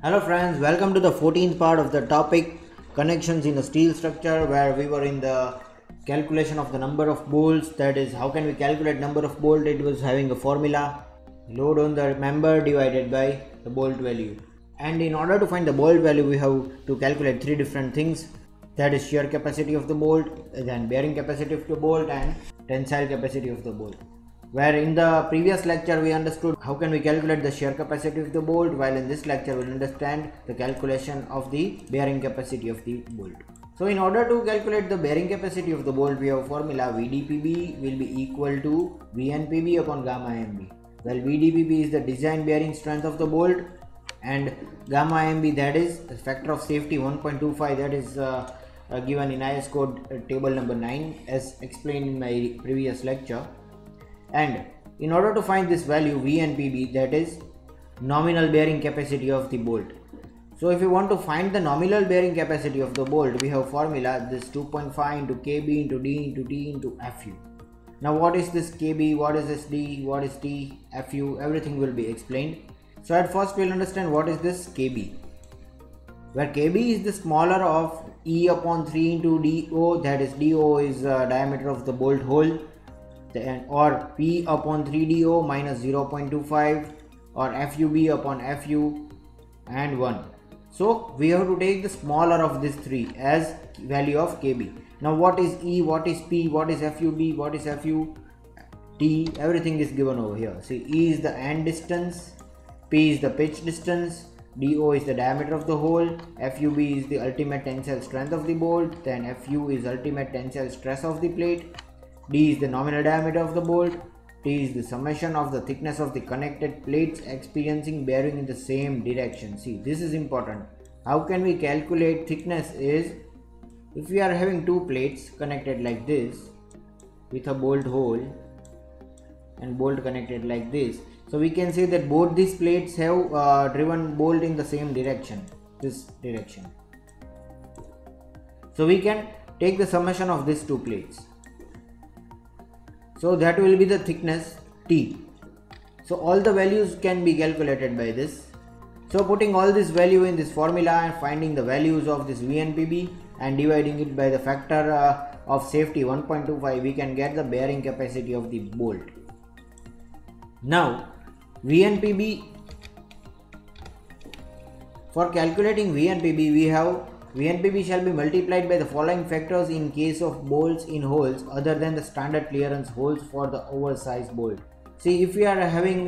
Hello friends, welcome to the 14th part of the topic connections in a steel structure, where we were in the calculation of the number of bolts. That is, how can we calculate number of bolt? It was having a formula, load on the member divided by the bolt value. And in order to find the bolt value, we have to calculate three different things. That is shear capacity of the bolt, then bearing capacity of the bolt, and tensile capacity of the bolt. Where in the previous lecture we understood how can we calculate the shear capacity of the bolt, while in this lecture we'll understand the calculation of the bearing capacity of the bolt. So in order to calculate the bearing capacity of the bolt, we have formula VDPB will be equal to VNPB upon gamma MB. Well, VDPB is the design bearing strength of the bolt, and gamma MB, that is the factor of safety 1.25, that is given in IS code table number 9 as explained in my previous lecture. And in order to find this value VNPB, that is nominal bearing capacity of the bolt. So if you want to find the nominal bearing capacity of the bolt, we have formula this 2.5 into KB into D into T into FU. Now what is this KB, what is this D, what is T, FU, everything will be explained. So at first we will understand what is this KB, where KB is the smaller of E upon 3 into DO, that is DO is diameter of the bolt hole, or P upon 3DO minus 0.25, or FUB upon FU and 1. So we have to take the smaller of these three as value of KB. Now what is E, what is P, what is FUB, what is FU, T, everything is given over here. See, E is the end distance, P is the pitch distance, DO is the diameter of the hole, FUB is the ultimate tensile strength of the bolt, then FU is ultimate tensile stress of the plate, D is the nominal diameter of the bolt, T is the summation of the thickness of the connected plates experiencing bearing in the same direction. See, this is important. How can we calculate thickness is, if we are having two plates connected like this with a bolt hole and bolt connected like this, so we can say that both these plates have driven bolt in the same direction, this direction. So we can take the summation of these two plates. So that will be the thickness T. So all the values can be calculated by this. So putting all this value in this formula and finding the values of this VNPB and dividing it by the factor of safety 1.25, we can get the bearing capacity of the bolt. Now VNPB, for calculating VNPB, we have VNPB shall be multiplied by the following factors in case of bolts in holes other than the standard clearance holes for the oversized bolt. See, if we are having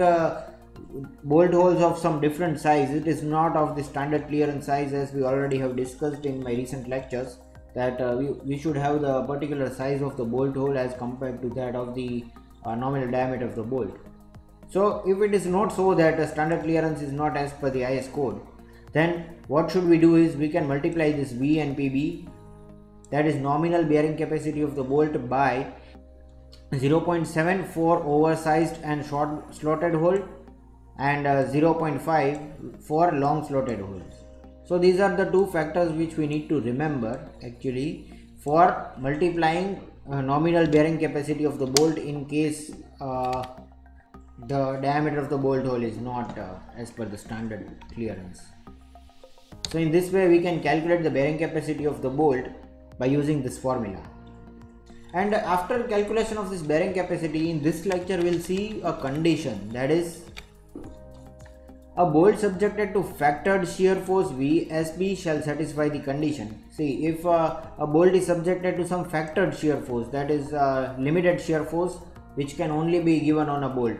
bolt holes of some different size, it is not of the standard clearance size, as we already have discussed in my recent lectures, that we should have the particular size of the bolt hole as compared to that of the nominal diameter of the bolt. So if it is not so that the standard clearance is not as per the IS code, then what should we do is we can multiply this VNPB, that is nominal bearing capacity of the bolt, by 0.7 for oversized and short slotted hole and 0.5 for long slotted holes. So these are the two factors which we need to remember actually for multiplying nominal bearing capacity of the bolt in case the diameter of the bolt hole is not as per the standard clearance. So in this way we can calculate the bearing capacity of the bolt by using this formula. And after calculation of this bearing capacity, in this lecture we will see a condition, that is a bolt subjected to factored shear force VSB shall satisfy the condition. See, if a bolt is subjected to some factored shear force, that is limited shear force which can only be given on a bolt,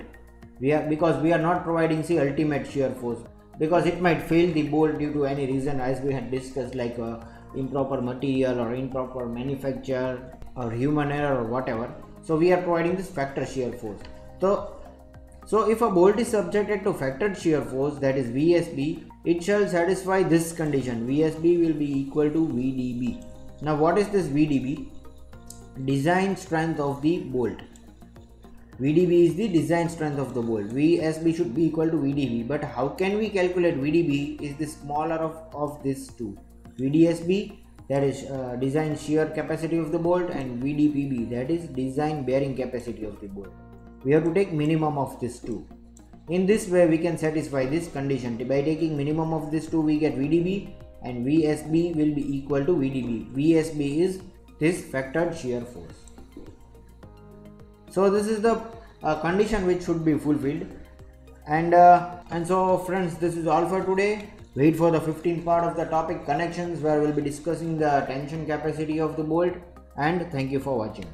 because we are not providing ultimate shear force, because it might fail the bolt due to any reason, as we had discussed, like improper material or improper manufacture or human error or whatever. So we are providing this factor shear force. So if a bolt is subjected to factored shear force, that is VSB, it shall satisfy this condition. VSB will be equal to VDB. Now what is this VDB? Design strength of the bolt. VDB is the design strength of the bolt. VSB should be equal to VDB, but how can we calculate VDB? Is the smaller of these two. VDSB, that is design shear capacity of the bolt, and VDPB, that is design bearing capacity of the bolt. We have to take minimum of these two. In this way we can satisfy this condition. By taking minimum of these two we get VDB, and VSB will be equal to VDB. VSB is this factored shear force. So this is the condition which should be fulfilled. And so friends, this is all for today. Wait for the 15th part of the topic connections, where we'll be discussing the tension capacity of the bolt. And thank you for watching.